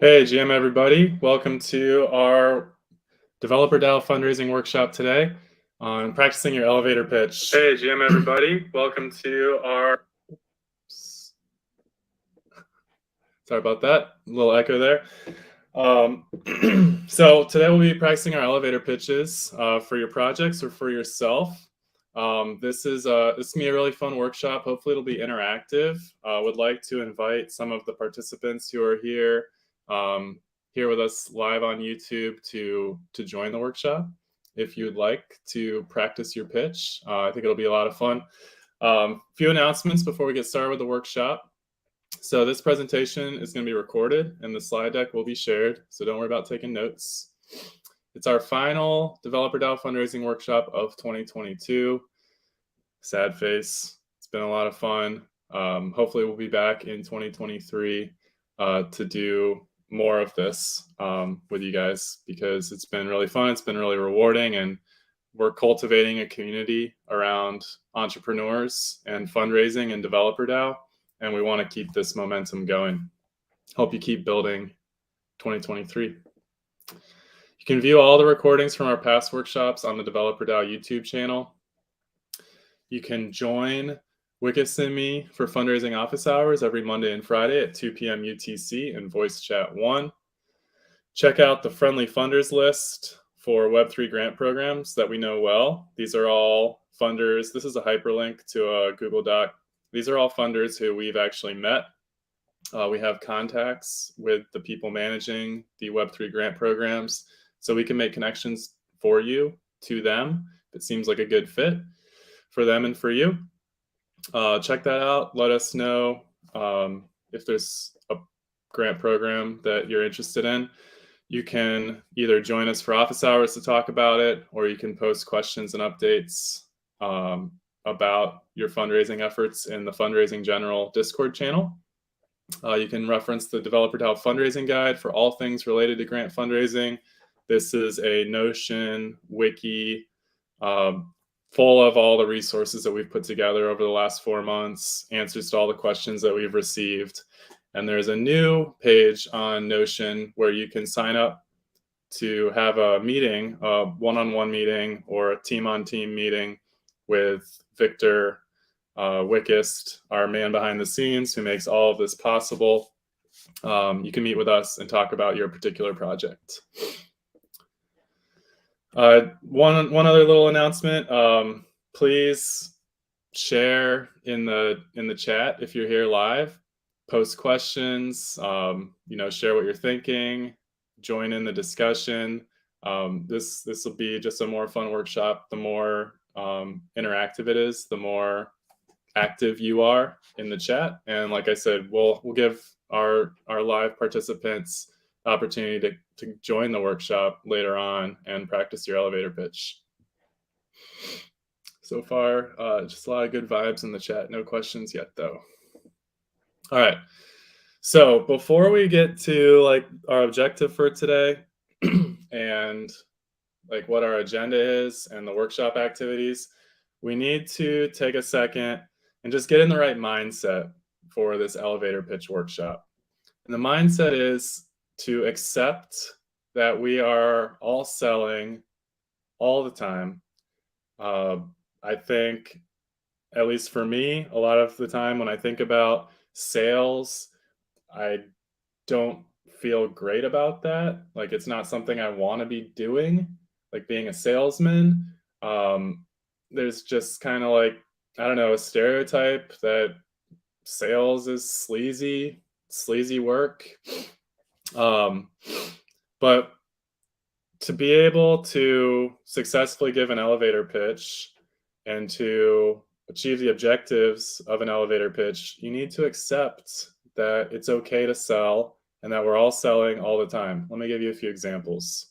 Hey, GM everybody. Welcome to our Developer DAO fundraising workshop today on practicing your elevator pitch. Hey, GM everybody. Welcome to our... Sorry about that. A little echo there. So today we'll be practicing our elevator pitches for your projects or for yourself. This is going to be a really fun workshop. Hopefully it'll be interactive. Would like to invite some of the participants who are here with us live on YouTube to join the workshop. If you would like to practice your pitch, I think it'll be a lot of fun. Few announcements before we get started with the workshop. So this presentation is going to be recorded and the slide deck will be shared, so don't worry about taking notes. It's our final Developer DAO fundraising workshop of 2022. Sad face. It's been a lot of fun. Hopefully we'll be back in 2023 to do more of this with you guys, because it's been really fun. It's been really rewarding, and we're cultivating a community around entrepreneurs and fundraising and Developer DAO. And we want to keep this momentum going. Hope you keep building 2023. You can view all the recordings from our past workshops on the Developer DAO YouTube channel. You can join Wickus and me for fundraising office hours every Monday and Friday at 2 p.m. UTC and Voice Chat 1. Check out the friendly funders list for Web3 grant programs that we know well. These are all funders. This is a hyperlink to a Google Doc. These are all funders who we've actually met. We have contacts with the people managing the Web3 grant programs, so we can make connections for you to them. It seems like a good fit for them and for you. Check that out. Let us know if there's a grant program that you're interested in. You can either join us for office hours to talk about it, or you can post questions and updates about your fundraising efforts in the Fundraising General Discord channel. You can reference the Developer DAO fundraising guide for all things related to grant fundraising. This is a Notion wiki full of all the resources that we've put together over the last 4 months, answers to all the questions that we've received. And there's a new page on Notion where you can sign up to have a meeting, a one-on-one meeting or a team-on-team meeting with Victor Wickest, our man behind the scenes who makes all of this possible. You can meet with us and talk about your particular project. One other little announcement. Please share in the chat if you're here live. Post questions. Share what you're thinking. Join in the discussion. This will be just a more fun workshop. The more interactive it is, the more active you are in the chat. And like I said, we'll give our live participants the opportunity to join the workshop later on and practice your elevator pitch. So far, just a lot of good vibes in the chat. No questions yet, though. All right. So before we get to our objective for today and what our agenda is and the workshop activities, we need to take a second and just get in the right mindset for this elevator pitch workshop. And the mindset is to accept that we are all selling all the time. I think, at least for me, a lot of the time when I think about sales, I don't feel great about that. It's not something I want to be doing, being a salesman. There's just kind of I don't know, a stereotype that sales is sleazy work. But to be able to successfully give an elevator pitch and to achieve the objectives of an elevator pitch, you need to accept that it's okay to sell and that we're all selling all the time. Let me give you a few examples.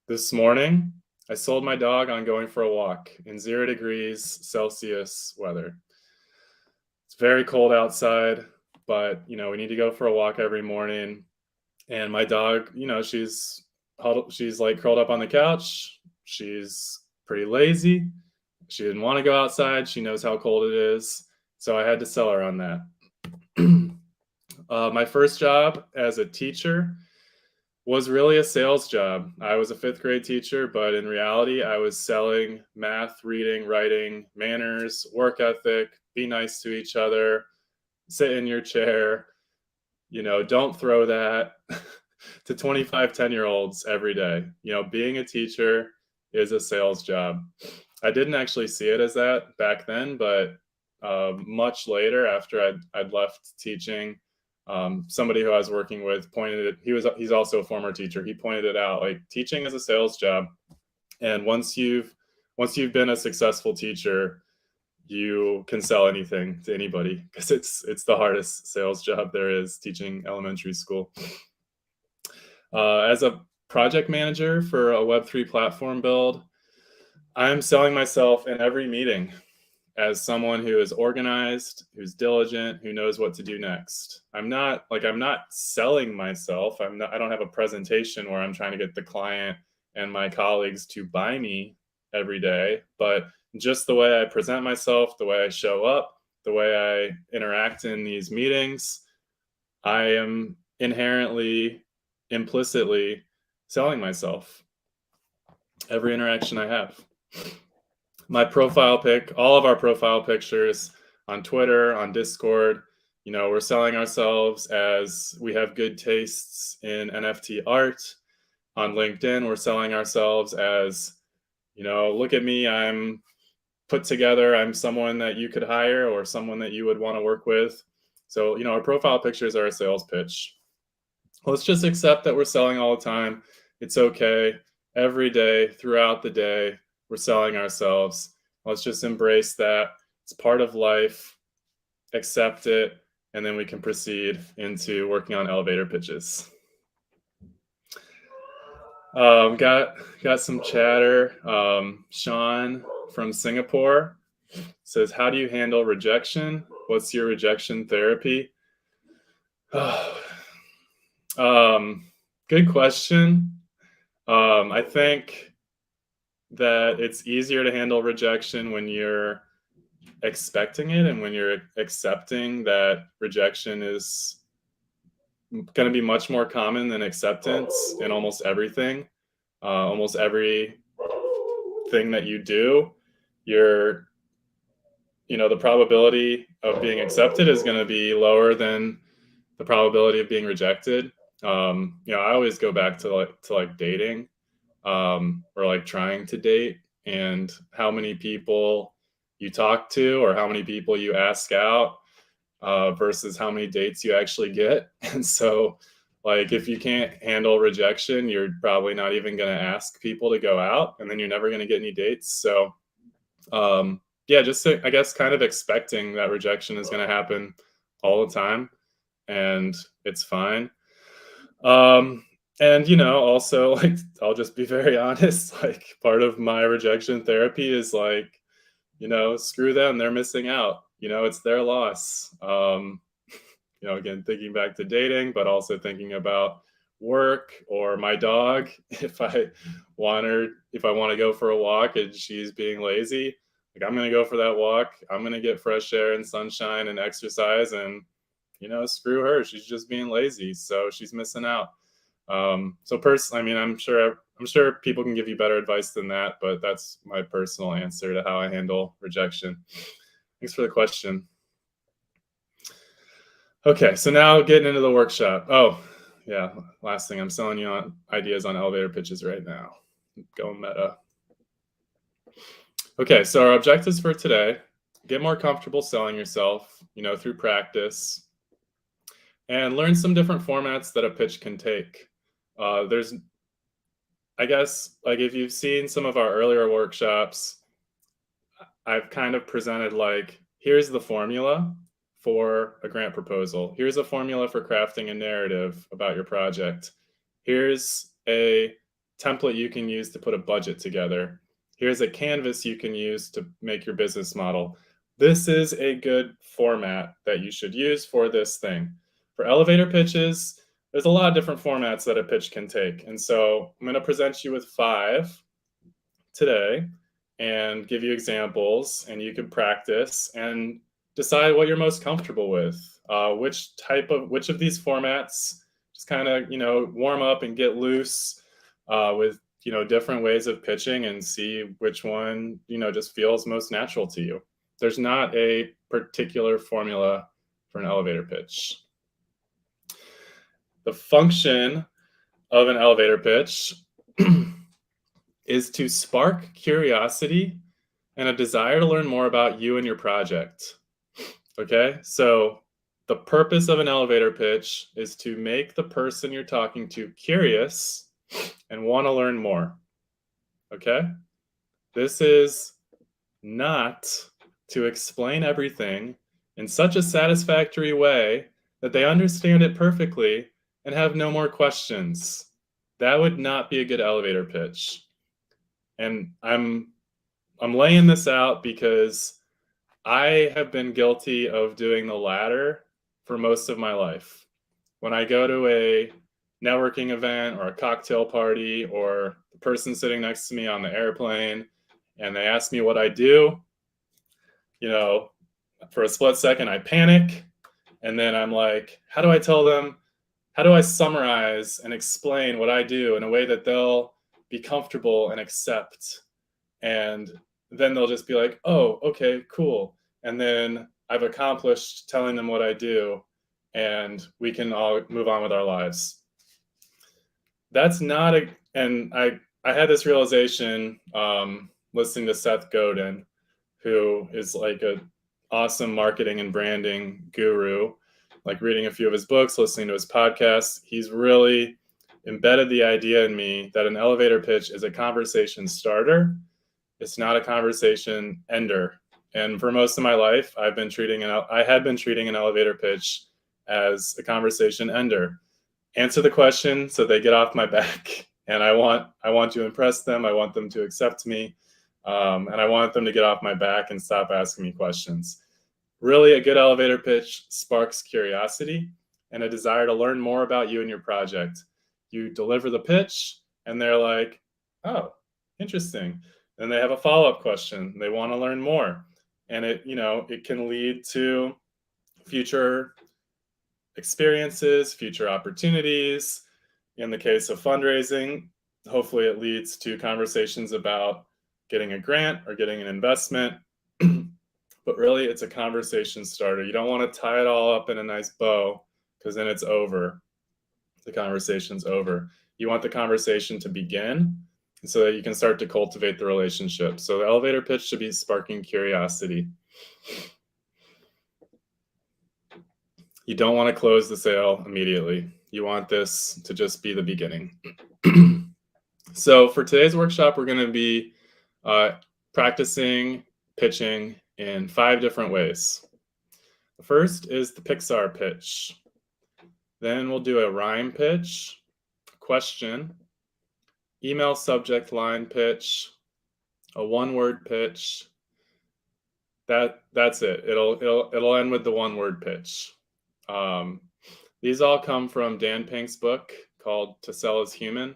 This morning, I sold my dog on going for a walk in 0 degrees Celsius weather. It's very cold outside, but we need to go for a walk every morning. And my dog, she's curled up on the couch. She's pretty lazy. She didn't want to go outside. She knows how cold it is. So I had to sell her on that. My first job as a teacher was really a sales job. I was a fifth grade teacher, but in reality, I was selling math, reading, writing, manners, work ethic, be nice to each other, sit in your chair, don't throw that to 25 10-year-olds every day. Being a teacher is a sales job. I didn't actually see it as that back then, but much later, after I'd left teaching, somebody who I was working with pointed it. He's also a former teacher. He pointed it out, like teaching is a sales job, and once you've been a successful teacher, you can sell anything to anybody because it's the hardest sales job there is, teaching elementary school. As a project manager for a Web3 platform build, I'm selling myself in every meeting as someone who is organized, who's diligent, who knows what to do next. I'm not selling myself. I don't have a presentation where I'm trying to get the client and my colleagues to buy me every day, but just the way I present myself, the way I show up, the way I interact in these meetings, I am inherently, implicitly selling myself every interaction I have. My profile pic, all of our profile pictures on Twitter, on Discord, we're selling ourselves as we have good tastes in NFT art. On LinkedIn, we're selling ourselves as, look at me, I'm put together, I'm someone that you could hire or someone that you would want to work with. So, our profile pictures are a sales pitch. Let's just accept that we're selling all the time. It's okay. Every day, throughout the day, we're selling ourselves. Let's just embrace that. It's part of life. Accept it, and then we can proceed into working on elevator pitches. Got some chatter. Sean from Singapore says, "How do you handle rejection? What's your rejection therapy?" Good question. I think that it's easier to handle rejection when you're expecting it and when you're accepting that rejection is going to be much more common than acceptance in almost everything. Almost every thing that you do, the probability of being accepted is going to be lower than the probability of being rejected. I always go back to like dating, or like trying to date, and how many people you talk to or how many people you ask out, versus how many dates you actually get. And so, like, if you can't handle rejection, you're probably not even going to ask people to go out, and then you're never going to get any dates. So, yeah, just I guess kind of expecting that rejection is going to happen all the time, and it's fine. And also, like, I'll just be very honest, like, part of my rejection therapy is like, screw them, they're missing out. It's their loss. Again, thinking back to dating, but also thinking about work or my dog. If I want to go for a walk and she's being lazy, like, I'm going to go for that walk. I'm going to get fresh air and sunshine and exercise, and screw her. She's just being lazy, so she's missing out. So personally, I mean, I'm sure people can give you better advice than that, but that's my personal answer to how I handle rejection. Thanks for the question. Okay, so now getting into the workshop. Oh, yeah, last thing, I'm selling you on ideas on elevator pitches right now. Going meta. Okay, so our objectives for today: get more comfortable selling yourself, through practice, and learn some different formats that a pitch can take. There's, I guess, like, if you've seen some of our earlier workshops, I've kind of presented, like, here's the formula for a grant proposal. Here's a formula for crafting a narrative about your project. Here's a template you can use to put a budget together. Here's a canvas you can use to make your business model. This is a good format that you should use for this thing. For elevator pitches, there's a lot of different formats that a pitch can take. And so I'm going to present you with 5 today and give you examples, and you can practice and decide what you're most comfortable with. Which of these formats, just kind of, warm up and get loose with, different ways of pitching and see which one, just feels most natural to you. There's not a particular formula for an elevator pitch. The function of an elevator pitch is to spark curiosity and a desire to learn more about you and your project. Okay, so the purpose of an elevator pitch is to make the person you're talking to curious and want to learn more. Okay, this is not to explain everything in such a satisfactory way that they understand it perfectly and have no more questions. That would not be a good elevator pitch. And I'm laying this out because I have been guilty of doing the latter for most of my life. When I go to a networking event or a cocktail party, or the person sitting next to me on the airplane, and they ask me what I do, for a split second, I panic. And then I'm like, how do I summarize and explain what I do in a way that they'll be comfortable and accept? And then they'll just be like, oh, okay, cool. And then I've accomplished telling them what I do, and we can all move on with our lives. That's not and I had this realization listening to Seth Godin, who is like a awesome marketing and branding guru, like reading a few of his books, listening to his podcasts. He's really embedded the idea in me that an elevator pitch is a conversation starter. It's not a conversation ender. And for most of my life, I had been treating an elevator pitch as a conversation ender. Answer the question so they get off my back. And I want to impress them. I want them to accept me. And I want them to get off my back and stop asking me questions. Really, a good elevator pitch sparks curiosity and a desire to learn more about you and your project. You deliver the pitch, and they're like, oh, interesting. Then they have a follow-up question. They want to learn more. And it can lead to future experiences, future opportunities. In the case of fundraising, hopefully it leads to conversations about getting a grant or getting an investment. But really, it's a conversation starter. You don't want to tie it all up in a nice bow, because then it's over. The conversation's over. You want the conversation to begin so that you can start to cultivate the relationship. So the elevator pitch should be sparking curiosity. You don't want to close the sale immediately. You want this to just be the beginning. So for today's workshop, we're going to be practicing pitching in 5 different ways. The first is the Pixar pitch. Then we'll do a rhyme pitch, question, email subject line pitch, a one-word pitch. That's it. It'll end with the one-word pitch. These all come from Dan Pink's book called To Sell is Human.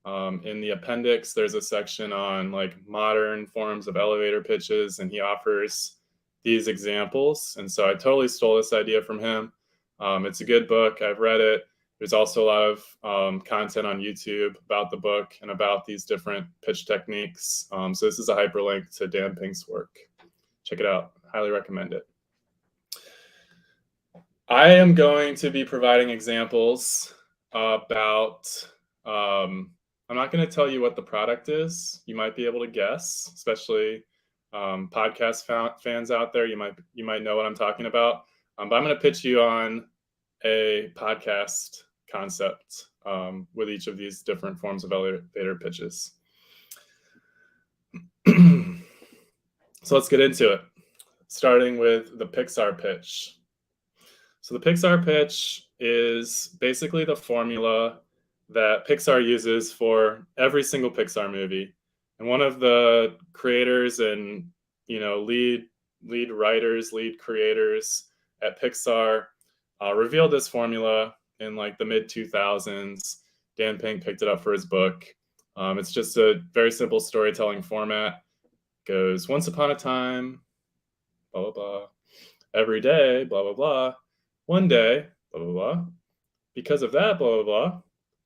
In the appendix, there's a section on like modern forms of elevator pitches, and he offers these examples. And so I totally stole this idea from him. It's a good book. I've read it. There's also a lot of content on YouTube about the book and about these different pitch techniques. So this is a hyperlink to Dan Pink's work. Check it out. Highly recommend it. I am going to be providing examples about, I'm not going to tell you what the product is. You might be able to guess, especially podcast fans out there. You might know what I'm talking about. But I'm going to pitch you on a podcast concept with each of these different forms of elevator pitches. So let's get into it, starting with the Pixar pitch. So the Pixar pitch is basically the formula that Pixar uses for every single Pixar movie. And one of the creators and lead writers, lead creators at Pixar revealed this formula in like the mid-2000s. Dan Pink picked it up for his book. It's just a very simple storytelling format. It goes once upon a time, blah, blah, blah. Every day, blah, blah, blah. One day, blah, blah, blah. because of that, blah, blah, blah,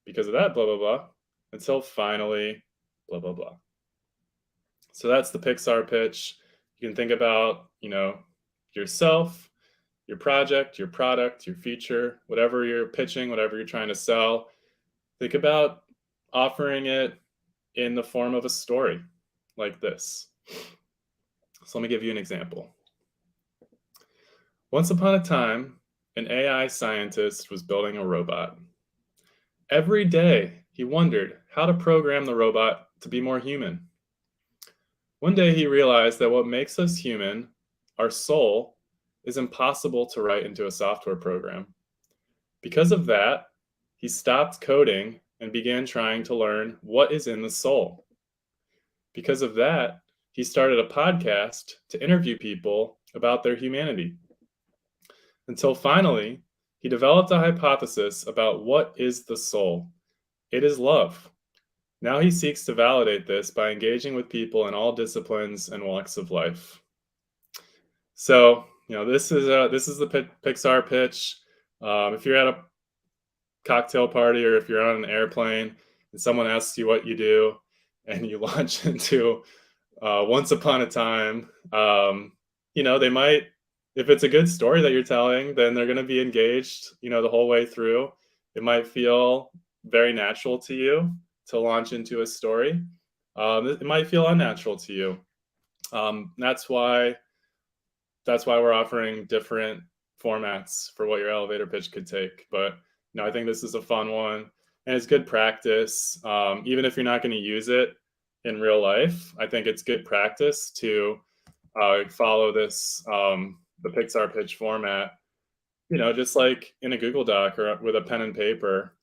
because of that, blah, blah, blah, until finally, blah, blah, blah. So that's the Pixar pitch. You can think about, yourself, your project, your product, your feature, whatever you're pitching, whatever you're trying to sell. Think about offering it in the form of a story like this. So let me give you an example. Once upon a time, an AI scientist was building a robot. Every day, he wondered how to program the robot to be more human. One day, he realized that what makes us human, our soul, is impossible to write into a software program. Because of that, he stopped coding and began trying to learn what is in the soul. Because of that, he started a podcast to interview people about their humanity. Until finally, he developed a hypothesis about what is the soul. It is love. Now he seeks to validate this by engaging with people in all disciplines and walks of life. So, this is the Pixar pitch. If you're at a cocktail party or if you're on an airplane and someone asks you what you do and you launch into once upon a time, they might, if it's a good story that you're telling, then they're going to be engaged, the whole way through. It might feel very natural to you to launch into a story. It might feel unnatural to you. That's why we're offering different formats for what your elevator pitch could take. But I think this is a fun one and it's good practice. Even if you're not going to use it in real life, I think it's good practice to follow this, the Pixar pitch format, just like in a Google Doc or with a pen and paper,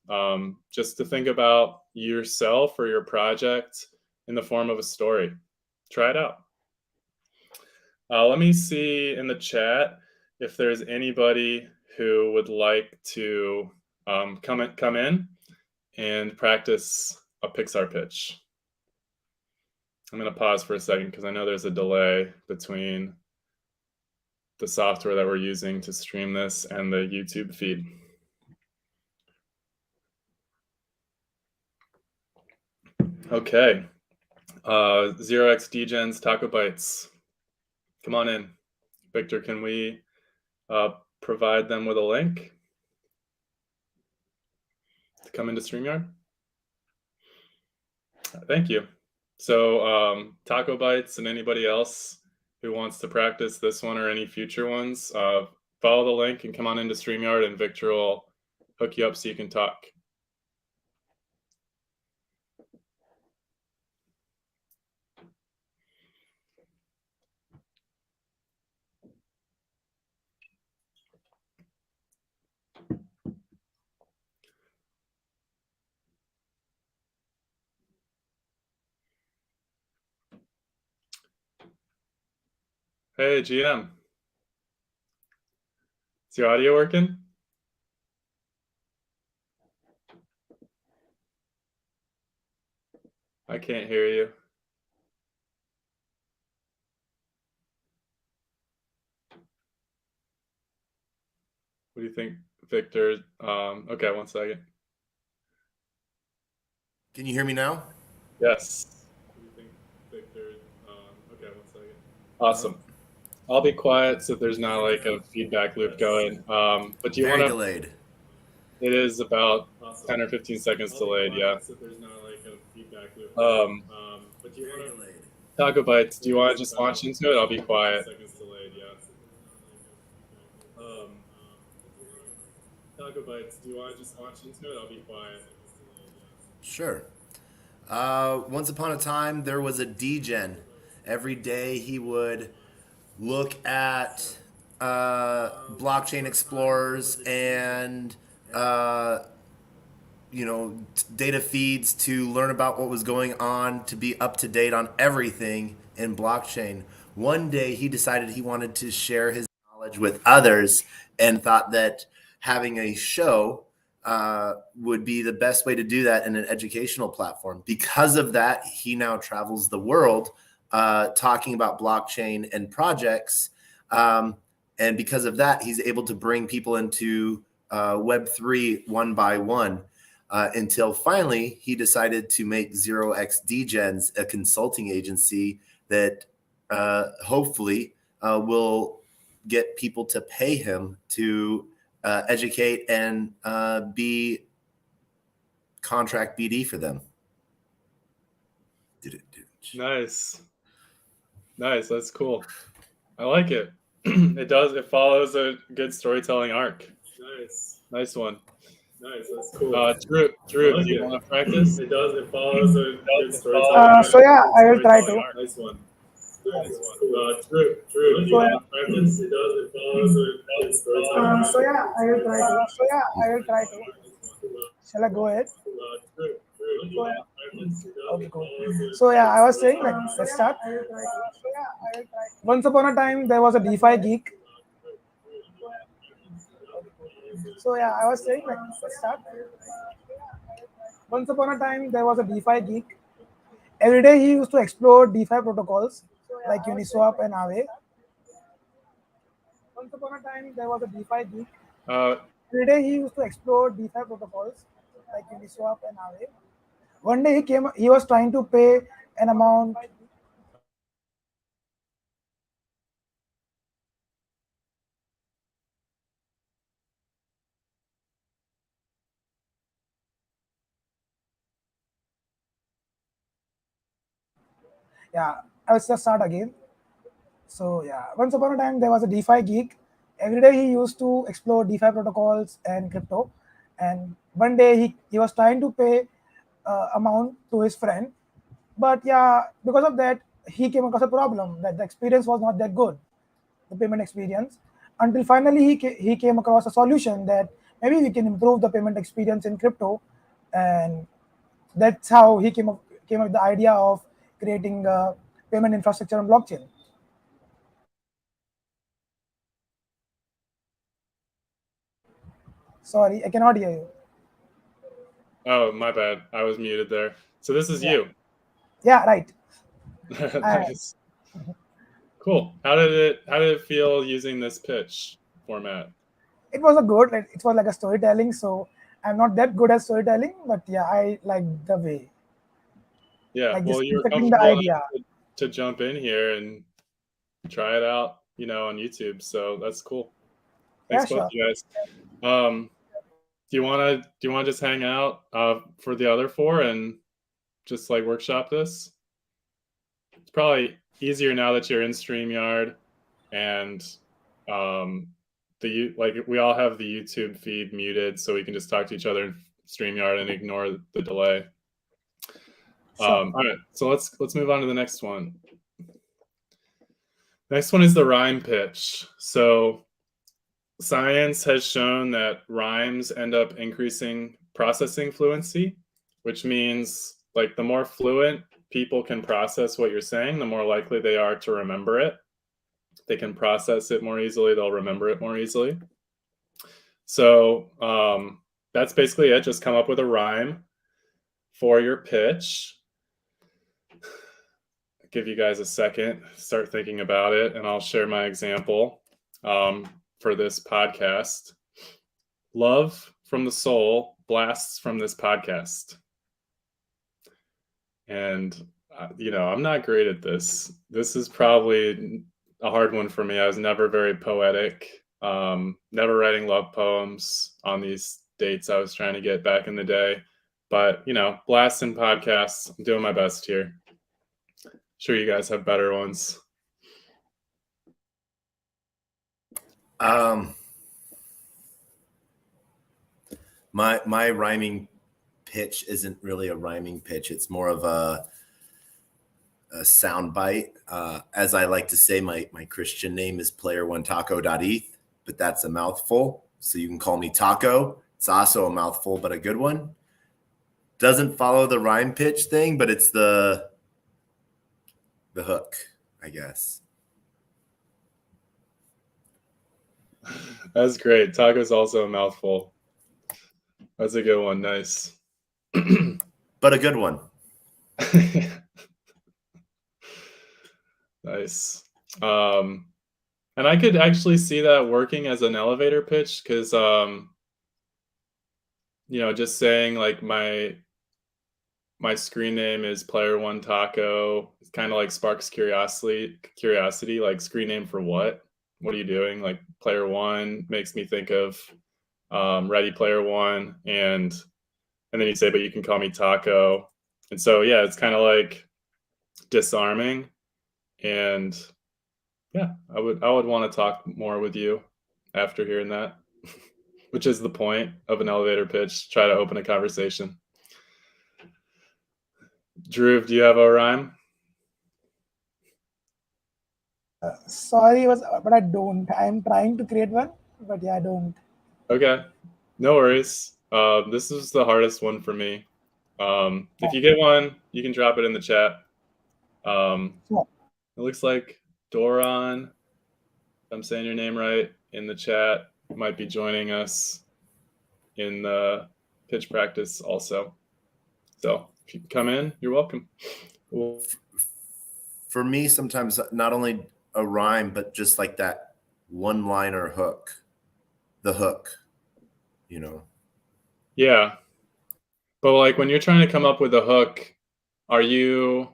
just to think about yourself or your project in the form of a story. Try it out. Let me see in the chat if there's anybody who would like to come in and practice a Pixar pitch. I'm going to pause for a second because I know there's a delay between the software that we're using to stream this and the YouTube feed. Okay. 0x Dgens Taco Bites. Come on in. Victor, can we provide them with a link to come into StreamYard? Thank you. So Taco Bites and anybody else who wants to practice this one or any future ones, follow the link and come on into StreamYard and Victor will hook you up so you can talk. Hey, GM. Is your audio working? I can't hear you. What do you think, Victor? Okay, one second. Can you hear me now? Yes. What do you think, Victor? Okay, one second. Awesome. I'll be quiet so there's not like a feedback loop going. But do you want to? Delayed. It is about 10 or 15 seconds delayed, yeah. So there's not like a feedback loop. But do you want to? Taco Bites, do you want to just launch into it? I'll be quiet. Taco Bites, do you want to just launch into it? I'll be quiet. Sure. Once upon a time, there was a DGen. Every day he would look at blockchain explorers and data feeds to learn about what was going on, to be up to date on everything in blockchain. One day he decided he wanted to share his knowledge with others and thought that having a show would be the best way to do that in an educational platform. Because of that, he now travels the world talking about blockchain and projects. And because of that, he's able to bring people into Web3 one by one until finally he decided to make 0x Degens a consulting agency that hopefully will get people to pay him to educate and be contract BD for them. Nice. That's cool. I like it. It follows a good storytelling arc. Nice one. That's cool. Drew, do you want to practice? It follows a good storytelling. So yeah, I will try to. Nice one. Drew, do you want to practice? It follows a good storytelling. So yeah, I will try to. Shall I go ahead? Okay, cool. So yeah, I was saying, like, let's start. Once upon a time, there was a DeFi geek. So yeah, I was saying, like, let's start. Once upon a time, there was a DeFi geek. Every day he used to explore DeFi protocols like Uniswap and Aave. Once upon a time, there was a DeFi geek. Every day he used to explore DeFi protocols like Uniswap and Aave. One day he was trying to pay an amount. Yeah, I will just start again. So yeah, once upon a time there was a DeFi geek. Every day he used to explore DeFi protocols and crypto. And one day he was trying to pay amount to his friend, but yeah, because of that he came across a problem that the experience was not that good, the payment experience. Until finally he came across a solution that maybe we can improve the payment experience in crypto, and that's how he came up with the idea of creating a payment infrastructure on blockchain. Sorry, I cannot hear you. Oh, my bad. I was muted there. So this is you. Yeah, right. Nice. Cool. How did it feel using this pitch format? It was it was like a storytelling. So I'm not that good at storytelling, but yeah, I like the way. Yeah, like well, just you were depicting the comfortable idea. to jump in here and try it out, on YouTube. So that's cool. Thanks, Yeah, both sure. you guys. Do you want to just hang out for the other four and just like workshop this? It's probably easier now that you're in StreamYard, and we all have the YouTube feed muted, so we can just talk to each other in StreamYard and ignore the delay. Sure. All right, so let's move on to the next one. Next one is the rhyme pitch. So science has shown that rhymes end up increasing processing fluency, which means like the more fluent people can process what you're saying, the more likely they are to remember it. They can process it more easily, they'll remember it more easily. So that's basically it. Just come up with a rhyme for your pitch. I'll give you guys a second, start thinking about it, and I'll share my example for this podcast. Love from the soul blasts from this podcast. And, I'm not great at this. This is probably a hard one for me. I was never very poetic, never writing love poems on these dates I was trying to get back in the day. But, blasting podcasts, I'm doing my best here. Sure you guys have better ones. My rhyming pitch isn't really a rhyming pitch. It's more of a sound bite. As I like to say, my Christian name is player1taco.eth, but that's a mouthful. So you can call me Taco. It's also a mouthful, but a good one. Doesn't follow the rhyme pitch thing, but it's the hook, I guess. That's great. Taco's also a mouthful. That's a good one. Nice. But a good one. Nice. And I could actually see that working as an elevator pitch because just saying like my screen name is player one taco. It's kind of like sparks curiosity, like screen name for what? What are you doing? Like player one makes me think of Ready Player One, and then you say, but you can call me Taco. And so yeah, it's kind of like disarming. And yeah, I would want to talk more with you after hearing that, which is the point of an elevator pitch. Try to open a conversation. Drew, do you have a rhyme? Sorry, but I don't. I'm trying to create one, but yeah, I don't. Okay, no worries. This is the hardest one for me. If you get one, you can drop it in the chat. Sure. It looks like Doron, if I'm saying your name right, in the chat might be joining us in the pitch practice also. So if you can come in, you're welcome. For me, sometimes not only a rhyme, but just like that one-liner hook, the hook, Yeah. But like when you're trying to come up with a hook, are you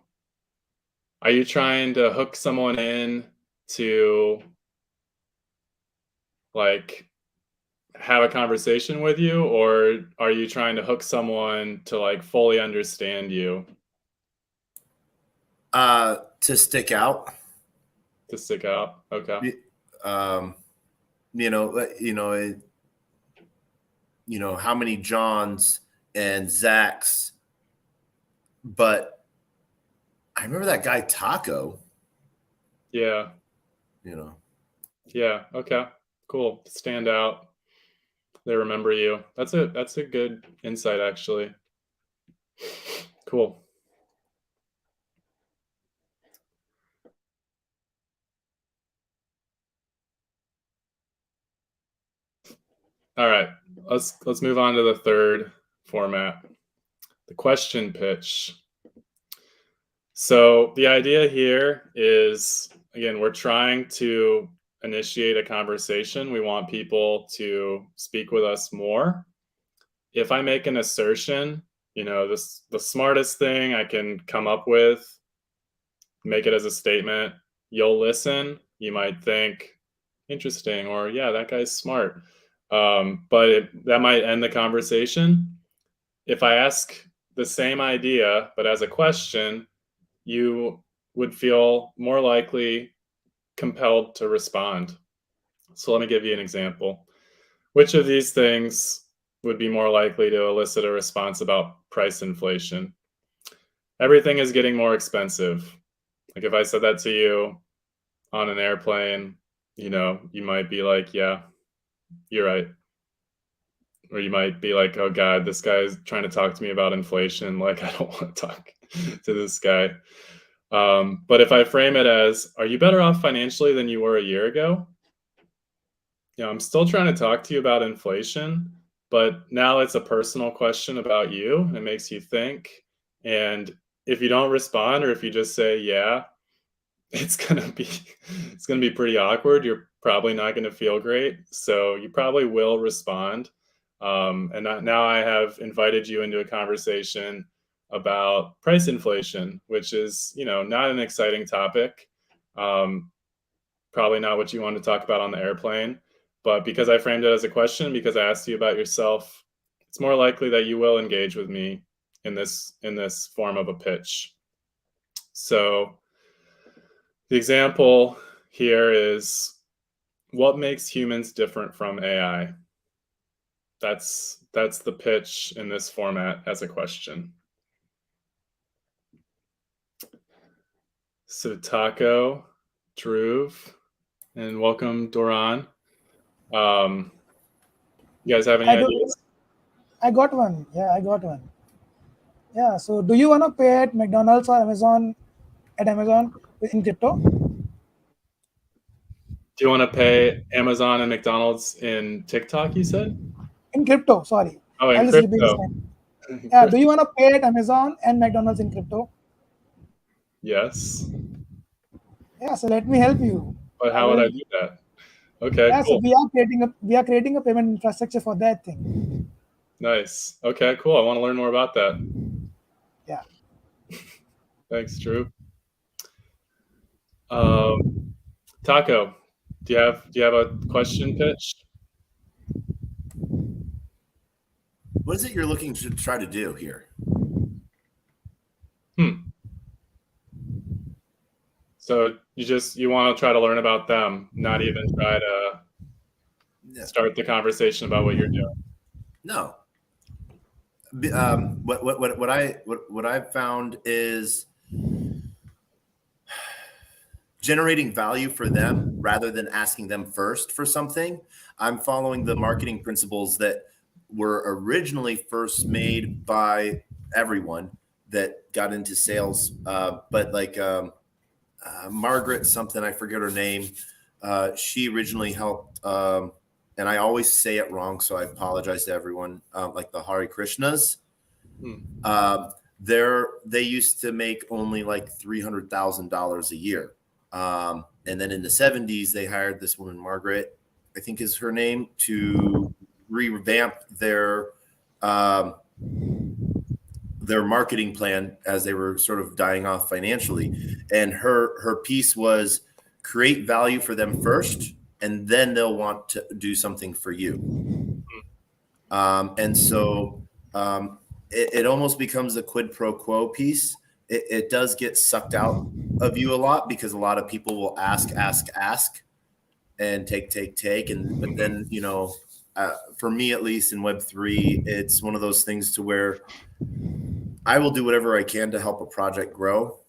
trying to hook someone in to like have a conversation with you, or are you trying to hook someone to like fully understand you? To stick out. To stick out. Okay. How many Johns and Zachs, but I remember that guy Taco. Yeah. Yeah. Okay. Cool. Stand out. They remember you. That's a good insight, actually. Cool. All right. Let's move on to the third format, the question pitch. So the idea here is, again, we're trying to initiate a conversation. We want people to speak with us more. If I make an assertion, the smartest thing I can come up with, make it as a statement, you'll listen. You might think, interesting, or yeah, that guy's smart. But that might end the conversation. If I ask the same idea, but as a question, you would feel more likely compelled to respond. So let me give you an example. Which of these things would be more likely to elicit a response about price inflation? Everything is getting more expensive. Like if I said that to you on an airplane, you might be like, yeah, you're right. Or you might be like, oh God, this guy's trying to talk to me about inflation. Like, I don't want to talk to this guy. But if I frame it as, are you better off financially than you were a year ago? I'm still trying to talk to you about inflation, but now it's a personal question about you. It makes you think. And if you don't respond, or if you just say, yeah, it's gonna be pretty awkward. You're probably not gonna feel great. So you probably will respond. And now I have invited you into a conversation about price inflation, which is, not an exciting topic. Probably not what you want to talk about on the airplane. But because I framed it as a question, because I asked you about yourself, it's more likely that you will engage with me in this form of a pitch. So the example here is, what makes humans different from AI? That's the pitch in this format as a question. So Taco, Drew, and welcome Doron. You guys have any ideas? I got one. Yeah, I got one. Yeah. So, do you want to pay at McDonald's or Amazon? At Amazon in crypto? Do you want to pay Amazon and McDonald's in TikTok, you said? In crypto, sorry. Oh, in I'll just repeat this crypto. time. Yeah. Do you want to pay at Amazon and McDonald's in crypto? Yes. Yeah. So let me help you. But how would I do that? Okay, Yeah. cool. So we are creating a payment infrastructure for that thing. Nice. Okay, cool. I want to learn more about that. Yeah. Thanks, Drew. Taco, do you have a question pitch? What is it you're looking to try to do here? So you want to try to learn about them, not even try to start the conversation about what you're doing. No. What I've found is generating value for them rather than asking them first for something. I'm following the marketing principles that were originally first made by everyone that got into sales, but like Margaret something, I forget her name. She originally helped, and I always say it wrong, so I apologize to everyone. Like the Hare Krishnas, they used to make only like $300,000 a year, and then in the 70s they hired this woman, Margaret, I think is her name, to revamp their marketing plan as they were sort of dying off financially. And her piece was create value for them first, and then they'll want to do something for you. And so it almost becomes a quid pro quo piece. It does get sucked out of you a lot because a lot of people will ask, and take. And but then, for me, at least in Web3, it's one of those things to where I will do whatever I can to help a project grow.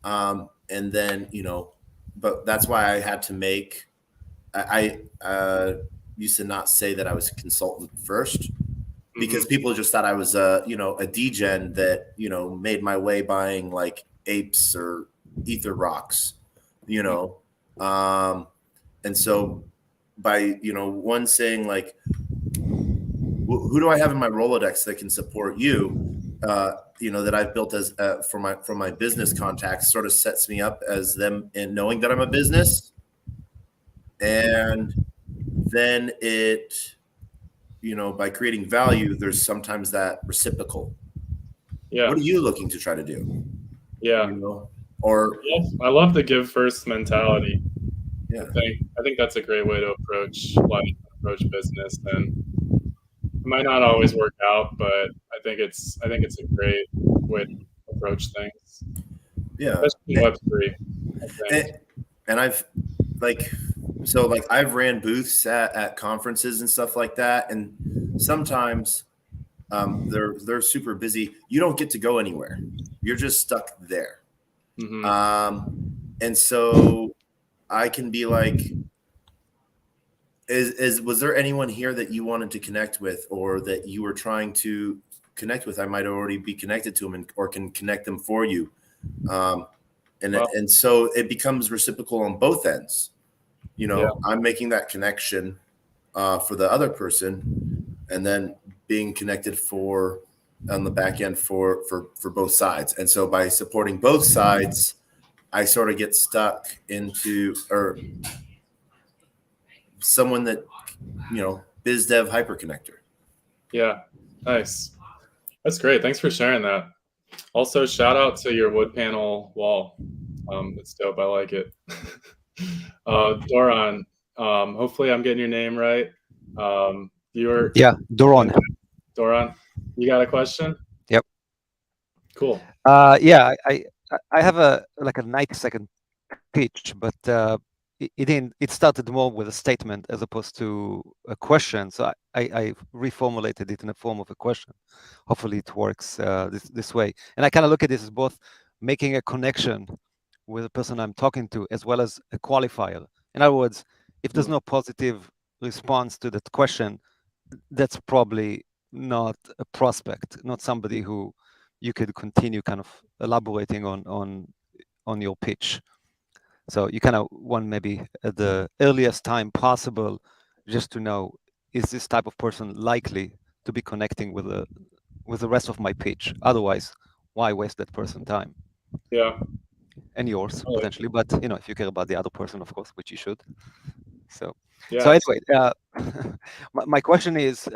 And then, but that's why I had to make, I used to not say that I was a consultant first, because people just thought I was a degen that, made my way buying like apes or ether rocks, and so by, one saying like, who do I have in my Rolodex that can support you? That I've built as from my business contacts, sort of sets me up as them in knowing that I'm a business. And then by creating value, there's sometimes that reciprocal. Yeah. What are you looking to try to do? Yeah. Or I love the give first mentality. Yeah. I think that's a great way to approach life, approach business, and it might not always work out, but I think it's a great way to approach things. Yeah. Especially in Web3, I think. And I've I've ran booths at conferences and stuff like that, and sometimes they're super busy. You don't get to go anywhere. You're just stuck there. And so I can be like, was there anyone here that you wanted to connect with, or that you were trying to connect with? I might already be connected to them or can connect them for you. And so it becomes reciprocal on both ends. I'm making that connection for the other person, and then being connected on the back end for both sides. And so by supporting both sides, I sort of get stuck into, or someone that, biz dev hyperconnector. Yeah. Nice. That's great. Thanks for sharing that. Also, shout out to your wood panel wall. It's dope. I like it. Doron, hopefully I'm getting your name right. Doron. Doron, you got a question? Yep. Cool. Yeah, I have a 90-second pitch, but it started more with a statement as opposed to a question. So I reformulated it in the form of a question. Hopefully it works this way. And I kind of look at this as both making a connection with the person I'm talking to, as well as a qualifier. In other words, if there's no positive response to that question, that's probably not a prospect, not somebody who you could continue kind of elaborating on your pitch. So you kind of want, maybe at the earliest time possible, just to know, is this type of person likely to be connecting with the rest of my pitch? Otherwise, why waste that person's time? Yeah. And yours, potentially. But if you care about the other person, of course, which you should. So Yeah. so anyway, my question is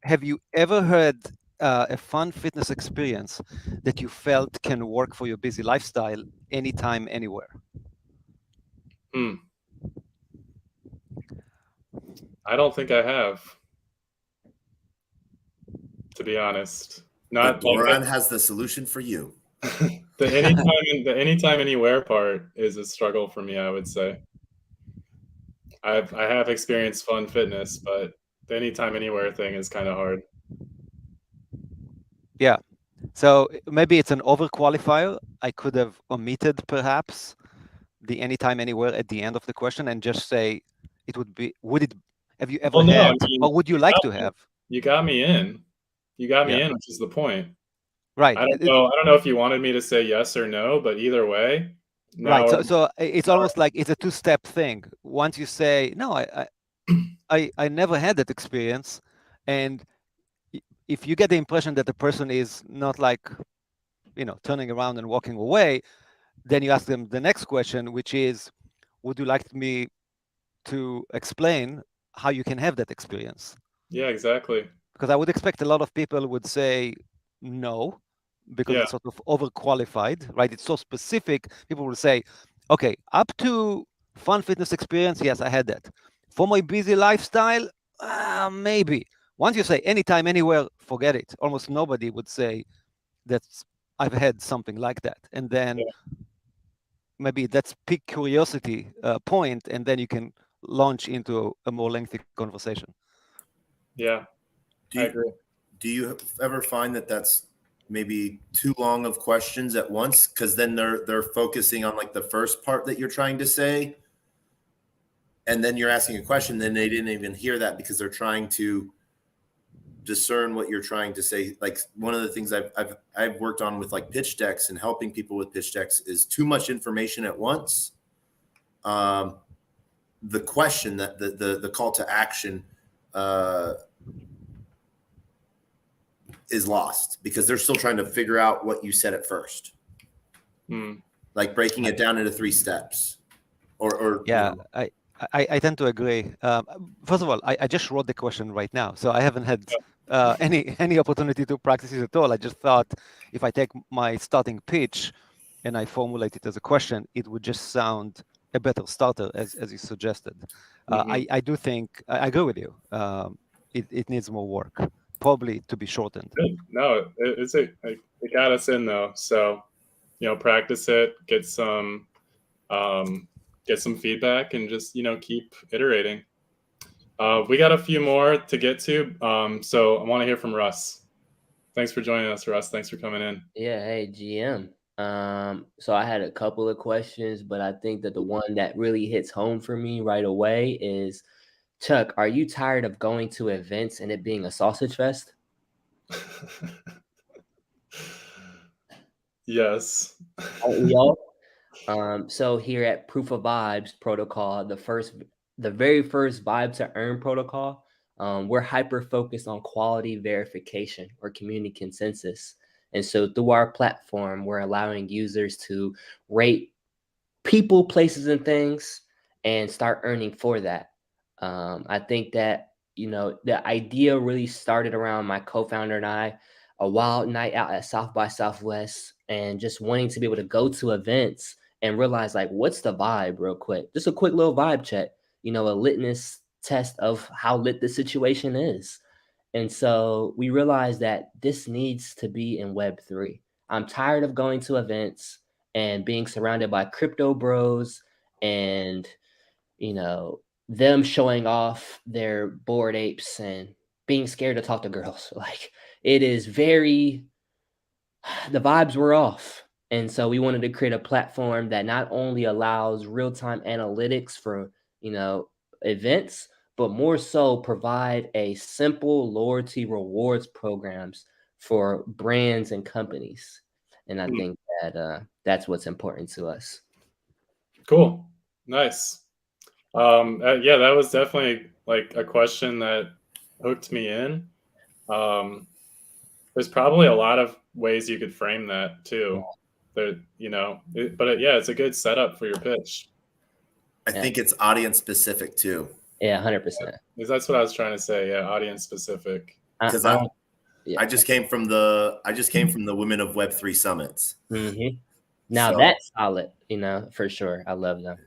have you ever had a fun fitness experience that you felt can work for your busy lifestyle anytime, anywhere? I don't think I have, to be honest. But Not like Doron has the solution for you. the anytime anywhere part is a struggle for me, I would say. I have experienced fun fitness, but the anytime anywhere thing is kind of hard. Yeah. So maybe it's an overqualifier. I could have omitted perhaps the anytime, anywhere at the end of the question and just say it would be, have you ever Well, no, I had, mean, or would you like to have? you got me in. You got me Yeah. in, which is the point. Right. I don't know if you wanted me to say yes or no, but either way, Right. now So it's almost like it's a two-step thing. Once you say, no, I never had that experience, and if you get the impression that the person is not like, turning around and walking away, then you ask them the next question, which is, would you like me to explain how you can have that experience? yeah, exactly. Because I would expect a lot of people would say no, because Yeah, it's sort of overqualified, right? It's so specific. People will say, okay, up to fun fitness experience, yes, I had that. For my busy lifestyle, maybe. Once you say anytime, anywhere, forget it. Almost nobody would say that I've had something like that. And then yeah, maybe that's pique curiosity point, and then you can launch into a more lengthy conversation. yeah. I agree. Do you ever find that that's maybe too long of questions at once? Because then they're focusing on like the first part that you're trying to say, and then you're asking a question, then they didn't even hear that because they're trying to discern what you're trying to say. Like one of the things I've worked on with like pitch decks and helping people with pitch decks is too much information at once. The question that the call to action is lost because they're still trying to figure out what you said at first. Like breaking it down into 3 steps or yeah, I tend to agree. First of all, I just wrote the question right now, so I haven't had any opportunity to practice it at all. I just thought if I take my starting pitch and I formulate it as a question, it would just sound a better starter, as you suggested. I do think I agree with you. It needs more work, probably to be shortened. No, it got us in though. So, practice it, get some feedback, and just keep iterating. We got a few more to get to, so I want to hear from Russ. Thanks for joining us, Russ. Thanks for coming in. Yeah, hey GM. So I had a couple of questions, but I think that the one that really hits home for me right away is, Chuck, are you tired of going to events and it being a sausage fest? Yes. Aren't we all? So here at Proof of Vibes protocol, the very first Vibe to Earn protocol, we're hyper focused on quality verification or community consensus. And so through our platform, we're allowing users to rate people, places, and things and start earning for that. I think that, the idea really started around my co-founder and I, a wild night out at South by Southwest, and just wanting to be able to go to events and realize, like, what's the vibe real quick? Just a quick little vibe check, a litmus test of how lit the situation is. And so we realized that this needs to be in Web3. I'm tired of going to events and being surrounded by crypto bros and, them showing off their bored apes and being scared to talk to girls. Like, it is very, the vibes were off. And so we wanted to create a platform that not only allows real-time analytics for, events, but more so provide a simple loyalty rewards programs for brands and companies. And I think that that's what's important to us. Cool. Nice. Yeah, that was definitely like a question that hooked me in. There's probably a lot of ways you could frame that too. There, but yeah, it's a good setup for your pitch. I think it's audience specific too. Yeah, 100%. That's what I was trying to say. Yeah, audience specific. Because I just came from the Women of Web3 summits. Mm-hmm. Now So, that's solid, for sure. I love them.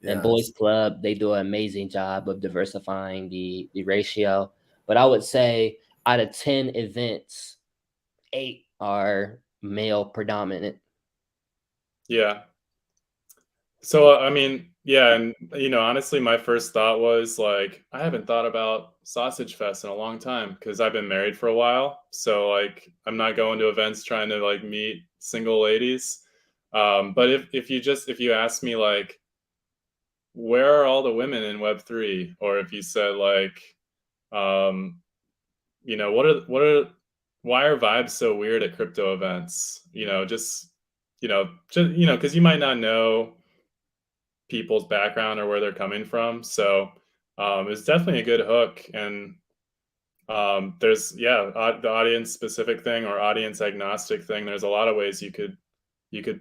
yeah. And Boys Club, they do an amazing job of diversifying the ratio. But I would say out of 10 events, 8 are male predominant. Yeah. So, I mean, yeah, and honestly, my first thought was like, I haven't thought about Sausage Fest in a long time because I've been married for a while. So, like, I'm not going to events trying to like meet single ladies. But if you ask me like, where are all the women in Web3, or if you said like, why are vibes so weird at crypto events? Because you might not know people's background or where they're coming from. So it's definitely a good hook. And there's the audience specific thing or audience agnostic thing. There's a lot of ways you could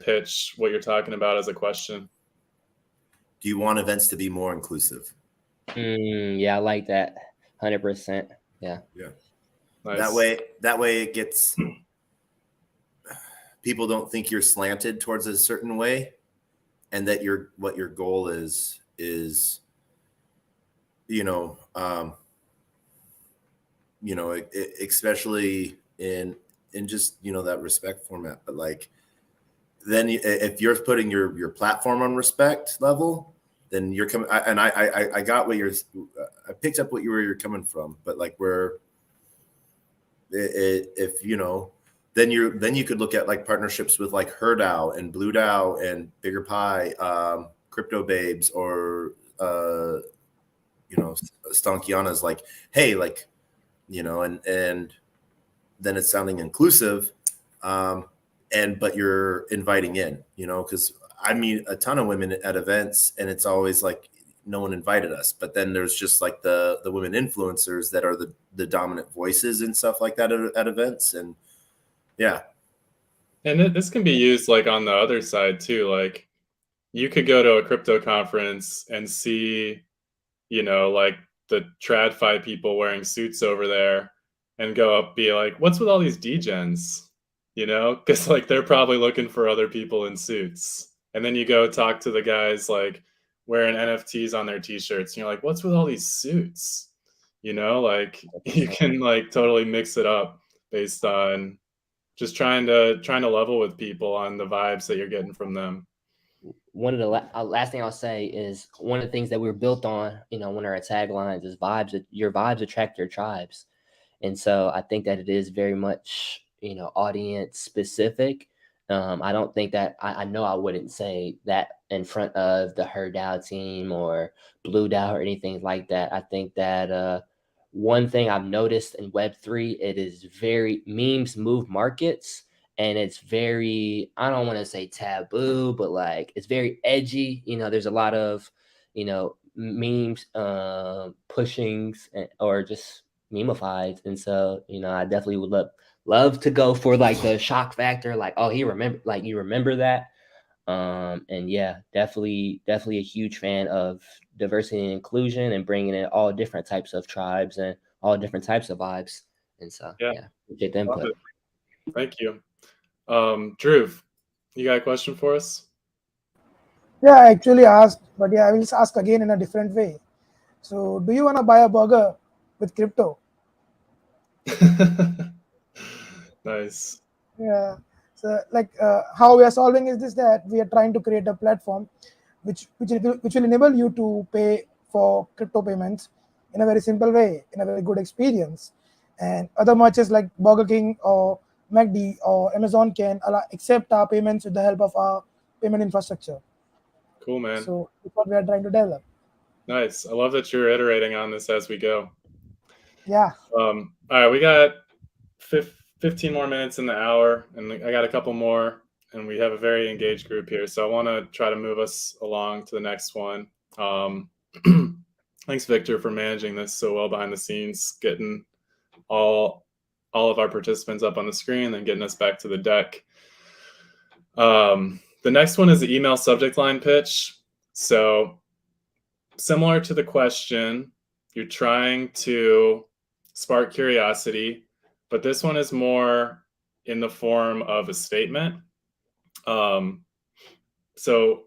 pitch what you're talking about as a question. Do you want events to be more inclusive? Yeah, I like that. 100%. Yeah. Nice. That way it gets people don't think you're slanted towards a certain way, and that what your goal is especially in just that respect format. But like then if you're putting your platform on respect level, then you're coming. I got what I picked up where you're coming from. But like if then you could look at like partnerships with like HerDAO and BlueDAO and Bigger Pie, Crypto Babes, or Stonkiana's like, hey, like, and then it's sounding inclusive, but you're inviting in, because I meet a ton of women at events, and it's always like no one invited us. But then there's just like the women influencers that are the dominant voices and stuff like that at events. And yeah. And this can be used like on the other side too. Like you could go to a crypto conference and see, like the TradFi people wearing suits over there and go up, be like, what's with all these degens? Because like they're probably looking for other people in suits. And then you go talk to the guys like wearing NFTs on their t-shirts and you're like, what's with all these suits? Like you can like totally mix it up based on just trying to level with people on the vibes that you're getting from them. One of the last thing I'll say is one of the things that we're built on, one of our taglines is vibes. Your vibes attract your tribes. And so I think that it is very much, audience specific. I don't think that I know I wouldn't say that in front of the HerDAO team or BlueDAO or anything like that. I think that one thing I've noticed in Web3, it is very memes move markets. And it's very, I don't want to say taboo, but like it's very edgy. There's a lot of, memes, pushings, or just memeified. And so, I definitely would love to go for like the shock factor, like, oh, you remember that. And yeah, definitely a huge fan of diversity and inclusion and bringing in all different types of tribes and all different types of vibes. And so, yeah, get the input. Thank you. Drew, you got a question for us? Yeah, I actually asked, but yeah, I will just ask again in a different way. So, do you want to buy a burger with crypto? Nice. Yeah. So, like, how we are solving is this: that we are trying to create a platform which will enable you to pay for crypto payments in a very simple way, in a very good experience, and other merchants like Burger King or McD or Amazon can accept our payments with the help of our payment infrastructure. Cool, man. So that's what we are trying to develop. Nice. I love that you're iterating on this as we go. Yeah. All right, we got 15 more minutes in the hour, and I got a couple more, and we have a very engaged group here. So I want to try to move us along to the next one. Thanks, Victor, for managing this so well behind the scenes, getting all of our participants up on the screen, and then getting us back to the deck. The next one is the email subject line pitch. So similar to the question, you're trying to spark curiosity, but this one is more in the form of a statement. So,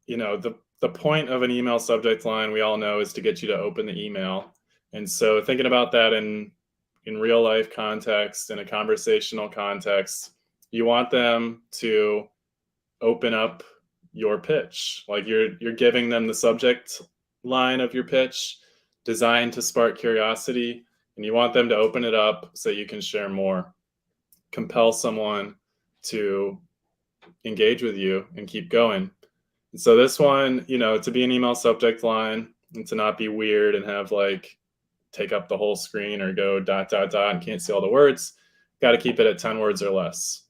the point of an email subject line, we all know, is to get you to open the email. And so thinking about that in real life context, in a conversational context, you want them to open up your pitch. Like you're giving them the subject line of your pitch designed to spark curiosity, and you want them to open it up so you can share more, compel someone to engage with you and keep going. And so this one, to be an email subject line and to not be weird and have like take up the whole screen or go ... and can't see all the words, got to keep it at 10 words or less.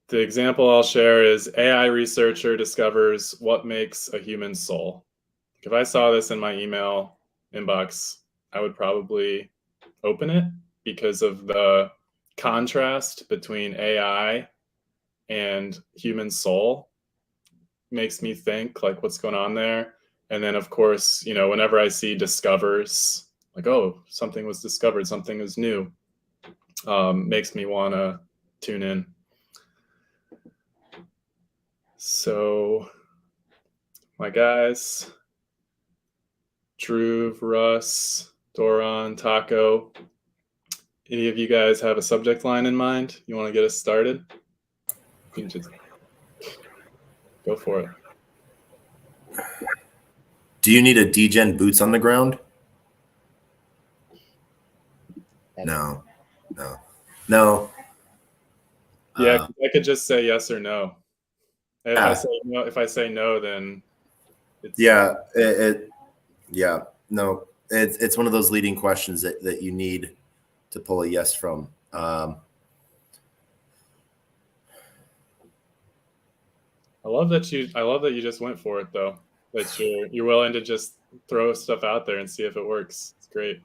The example I'll share is AI researcher discovers what makes a human soul. If I saw this in my email inbox, I would probably open it because of the contrast between AI and human soul. Makes me think like what's going on there. And then of course, whenever I see discovers, like, oh, something was discovered, something is new, makes me want to tune in. So my guys, Drew, Russ, Doron, Taco, any of you guys have a subject line in mind? You want to get us started? You can just go for it. Do you need a degen boots on the ground? No. Yeah, I could just say yes or no. If Yeah. I say no, then it's it's one of those leading questions that you need to pull a yes from. I love that you just went for it though. That you're willing to just throw stuff out there and see if it works. It's great.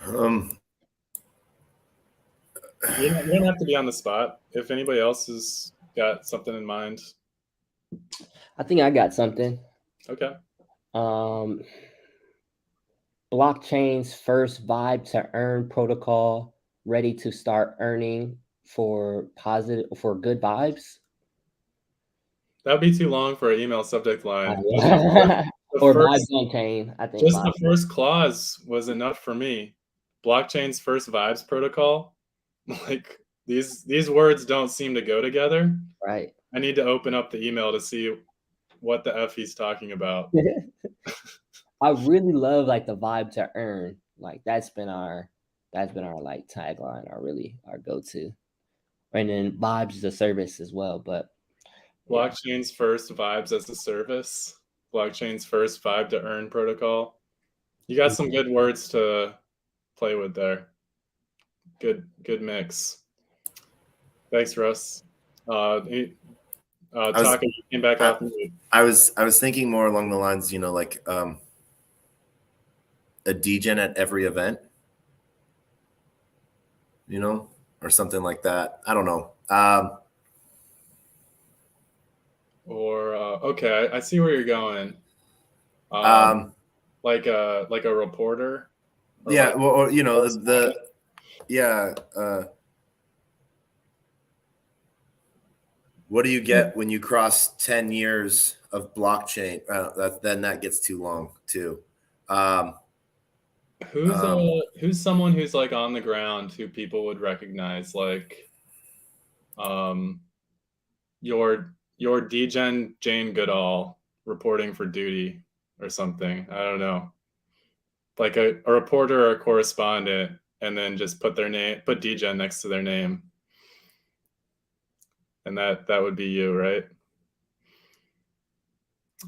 You don't have to be on the spot. If anybody else has got something in mind. I think I got something. Okay. Blockchain's first vibe to earn protocol ready to start earning for good vibes. That'd be too long for an email subject line. Or vibes on chain, I think. Just the first clause was enough for me. Blockchain's first vibes protocol. Like these words don't seem to go together. Right. I need to open up the email to see what the F he's talking about. I really love like the vibe to earn. Like that's been our like tagline, our go-to. And then vibes as a service as well. But Blockchain's first vibes as a service. Blockchain's first vibe to earn protocol. You got some good words to play with there. Good mix. Thanks, Russ. Taka, you came back off. I was thinking more along the lines, like a degen at every event, or something like that. I don't know. Okay, I see where you're going. Like a reporter. Yeah, like, well, what do you get when you cross 10 years of blockchain? Then that gets too long too. Who's someone who's like on the ground who people would recognize, like your degen Jane Goodall reporting for duty or something? I don't know. Like a reporter or a correspondent, and then just put degen next to their name. And that would be you, right?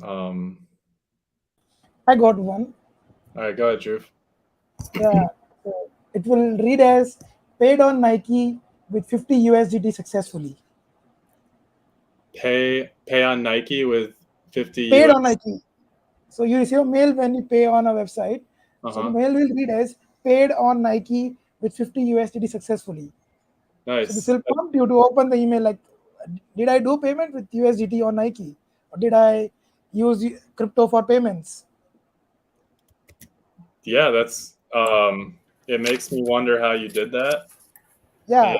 I got one. All right, go ahead, Drew. Yeah, so it will read as paid on Nike with 50 USDT successfully. Pay on Nike with 50 paid on Nike. So you receive a mail when you pay on a website. So the mail will read as paid on Nike with 50 USDT successfully. Nice. So this will prompt you to open the email like, did I do payment with USDT on Nike? did I use crypto for payments? Yeah, that's it makes me wonder how you did that. Yeah.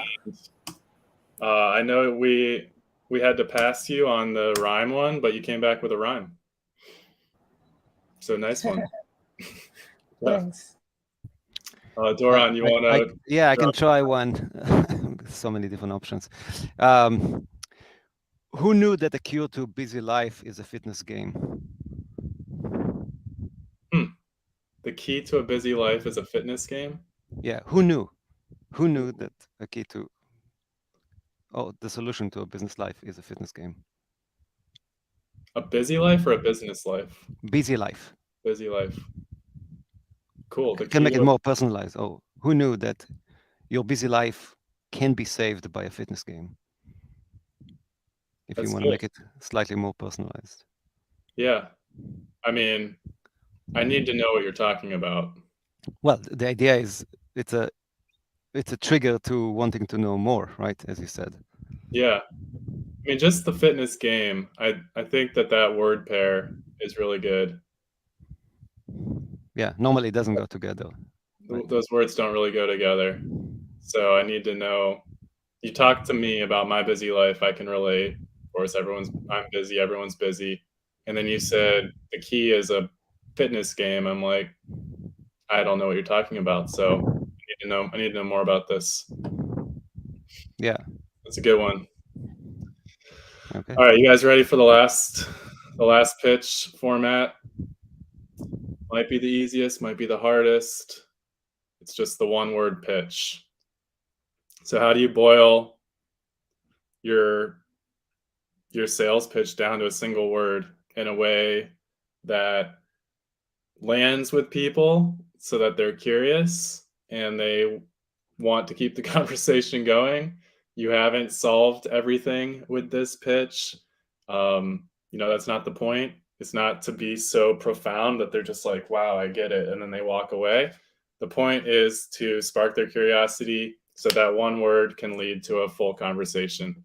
I know we had to pass you on the rhyme one, but you came back with a rhyme. So nice one. Yeah. Thanks. Doron, you want to? Yeah, I can try one. So many different options. Who knew that the cure to a busy life is a fitness game? The key to a busy life is a fitness game? Yeah, who knew? Who knew that a key to, the solution to a business life is a fitness game? A busy life or a business life? Busy life. Busy life. Cool. Can make it more personalized. Oh, who knew that your busy life can be saved by a fitness game? If you want to make it slightly more personalized. Yeah. I mean, I need to know what you're talking about. Well, the idea is it's a trigger to wanting to know more, right? As you said. Yeah. I mean, just the fitness game. I think that word pair is really good. Yeah, normally it doesn't go together. Right? Those words don't really go together. So I need to know. You talk to me about my busy life, I can relate. Of course, I'm busy, everyone's busy. And then you said the key is a fitness game. I'm like, I don't know what you're talking about. So I need to know more about this. Yeah. That's a good one. Okay. All right, you guys ready for the last pitch format? Might be the easiest, might be the hardest. It's just the one word pitch. So how do you boil your sales pitch down to a single word in a way that lands with people so that they're curious and they want to keep the conversation going? You haven't solved everything with this pitch. That's not the point. It's not to be so profound that they're just like, wow, I get it, and then they walk away. The point is to spark their curiosity so that one word can lead to a full conversation.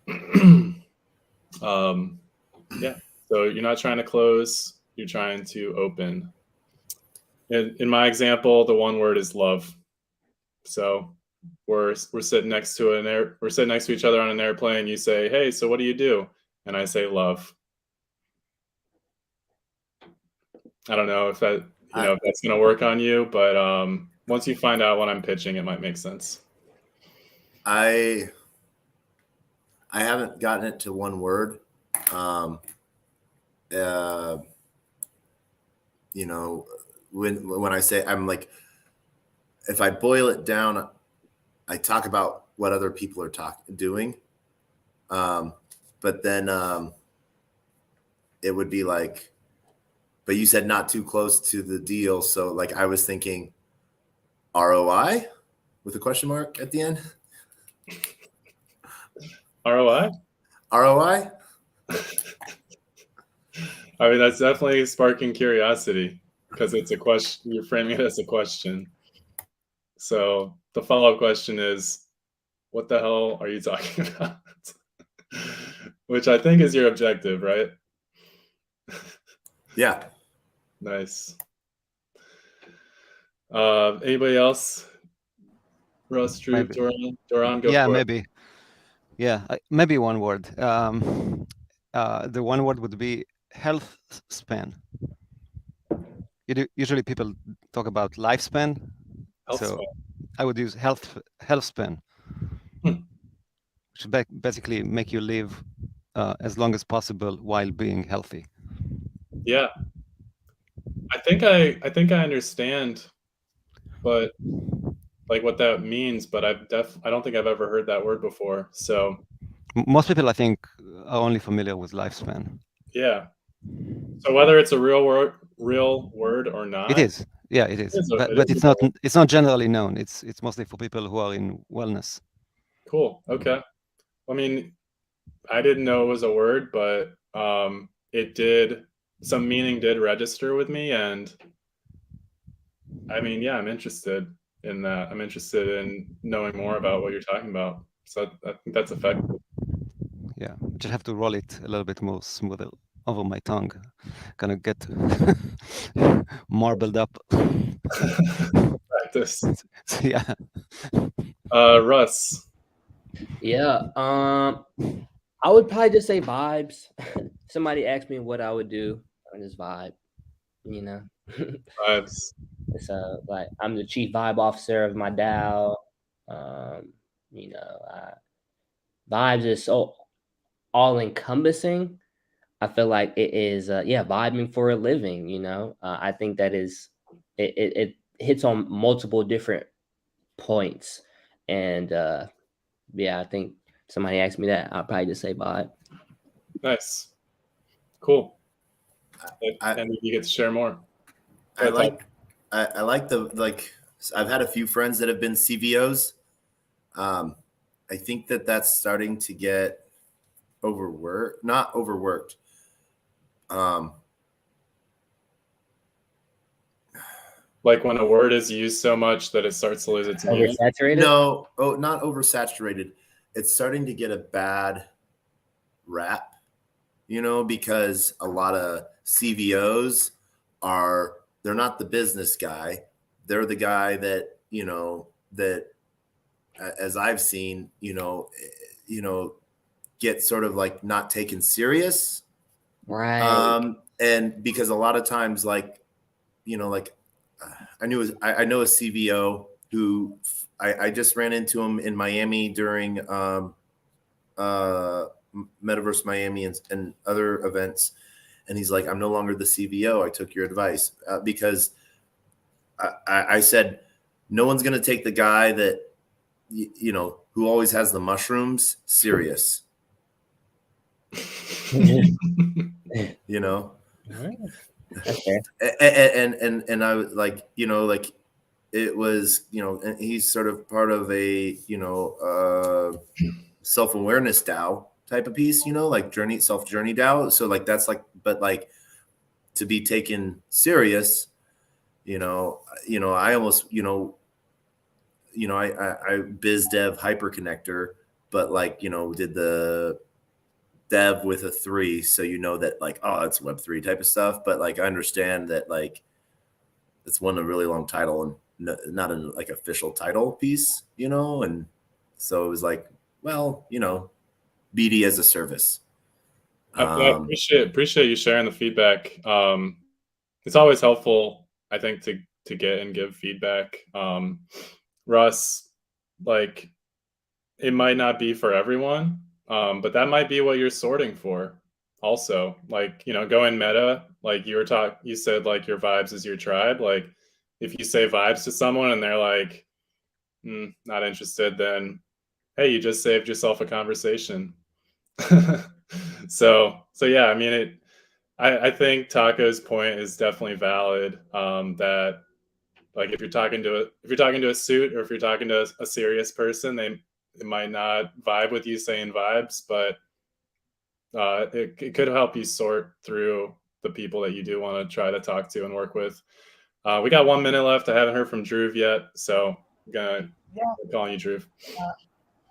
Yeah. So you're not trying to close, you're trying to open. In my example, the one word is love. So we're sitting next to we're sitting next to each other on an airplane. You say, "Hey, so what do you do?" And I say, "Love." I don't know if that if that's gonna work on you, but once you find out what I'm pitching, it might make sense. I haven't gotten it to one word. When I say, I'm like, if I boil it down, I talk about what other people are doing. But then it would be like, but you said not too close to the deal. So like I was thinking ROI with a question mark at the end. ROI? ROI? I mean, that's definitely sparking curiosity because it's a question. You're framing it as a question. So the follow-up question is, what the hell are you talking about? Which I think is your objective, right? Yeah. Nice. Anybody else? Russ, Drew, Doron, go yeah, for maybe. it. Yeah, maybe one word. The one word would be health span. Usually people talk about lifespan. Health span. I would use health span, which basically make you live as long as possible while being healthy. Yeah, I think I understand, but like what that means. But I don't think I've ever heard that word before. So most people, I think, are only familiar with lifespan. Yeah. So whether it's a real word or not, it is. Yeah, it is. But it's not generally known. It's mostly for people who are in wellness. Cool. Okay. I mean, I didn't know it was a word, but some meaning did register with me, and I mean, yeah, I'm interested in that. I'm interested in knowing more about what you're talking about. So I think that's effective. Yeah, just have to roll it a little bit more smooth over my tongue. Gonna get marbled up. Practice. Yeah. Russ. Yeah. I would probably just say vibes. Somebody asked me what I would do, I just vibe. You know. Vibes. It's like I'm the chief vibe officer of my DAO. You know, vibes is so all encompassing. I feel like it is, vibing for a living. You know, I think that is it hits on multiple different points, and yeah, I think somebody asked me that, I'll probably just say vibe. Nice. Cool. I- And you get to share more. I like I've had a few friends that have been CVOs. I think that that's starting to get not overworked. Like when a word is used so much that it starts to lose its meaning. Oversaturated? No, not oversaturated. It's starting to get a bad rap, because a lot of CVOs they're not the business guy. They're the guy that, that as I've seen, get sort of like not taken serious. Right. And because a lot of times, like, I know a CVO who I just ran into him in Miami during Metaverse Miami and other events. And he's like, I'm no longer the CVO. I took your advice because I said, no one's going to take the guy that, who always has the mushrooms serious. That's fair. And I was like, like it was, and he's sort of part of a, self-awareness DAO type of piece, like self-journey DAO. So like, that's like, but like to be taken serious, I almost, I biz dev hyperconnector, but like, did the dev with a 3. So, that like, oh, it's Web3 type of stuff. But like, I understand that like, it's won a really long title and not a like official title piece, and so it was like, well, BD as a service. I appreciate you sharing the feedback. It's always helpful, I think, to get and give feedback. Russ, like, it might not be for everyone, but that might be what you're sorting for. Also, like, going meta, like you said, like your vibes is your tribe. Like, if you say vibes to someone and they're like, not interested, then hey, you just saved yourself a conversation. So yeah, I mean, I think Taco's point is definitely valid. That like if you're talking to a suit or if you're talking to a serious person, they might not vibe with you saying vibes, but it could help you sort through the people that you do want to try to talk to and work with. We got 1 minute left. I haven't heard from Drew yet, so I'm gonna call you Drew.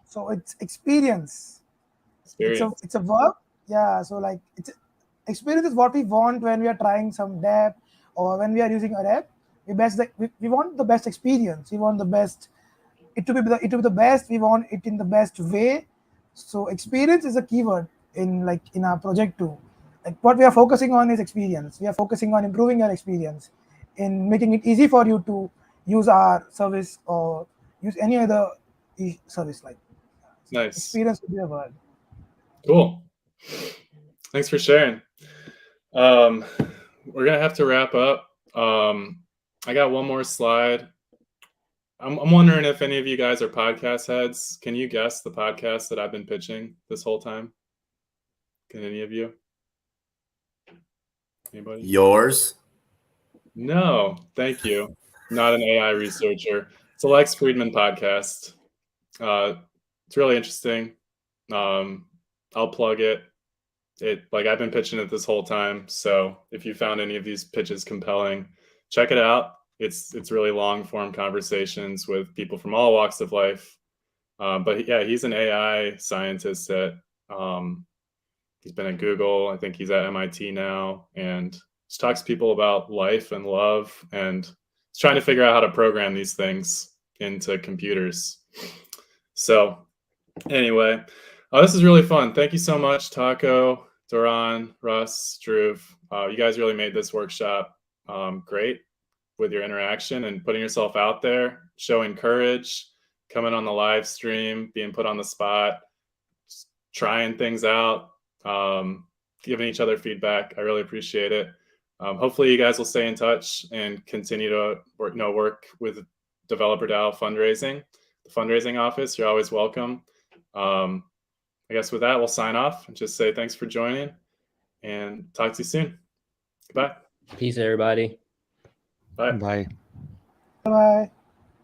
So it's experience. Experience. It's a verb. Yeah. So like experience is what we want when we are trying some dApp or when we are using a app. We want the best experience. We want the best. It to be the best. We want it in the best way. So experience is a keyword in our project too. Like what we are focusing on is experience. We are focusing on improving your experience, in making it easy for you to use our service or use any other service like. Nice. Experience would be a word. Cool. Thanks for sharing. We're gonna have to wrap up. I got one more slide. I'm wondering if any of you guys are podcast heads. Can you guess the podcast that I've been pitching this whole time? Can any of you? Anybody? Yours? No, thank you. Not an AI researcher. It's a Lex Friedman podcast. It's really interesting. I'll plug it. I've been pitching it this whole time. So if you found any of these pitches compelling, check it out. It's really long form conversations with people from all walks of life. But yeah, he's an AI scientist at He's been at Google. I think he's at MIT now, and just talks to people about life and love, and he's trying to figure out how to program these things into computers. So anyway, this is really fun. Thank you so much, Taco, Duran, Russ, Drew. You guys really made this workshop great with your interaction and putting yourself out there, showing courage, coming on the live stream, being put on the spot, trying things out, giving each other feedback. I really appreciate it. Hopefully you guys will stay in touch and continue to work with Developer DAO fundraising, the fundraising office. You're always welcome. I guess with that, we'll sign off and just say thanks for joining and talk to you soon. Goodbye. Peace, everybody. Bye. Bye. Bye.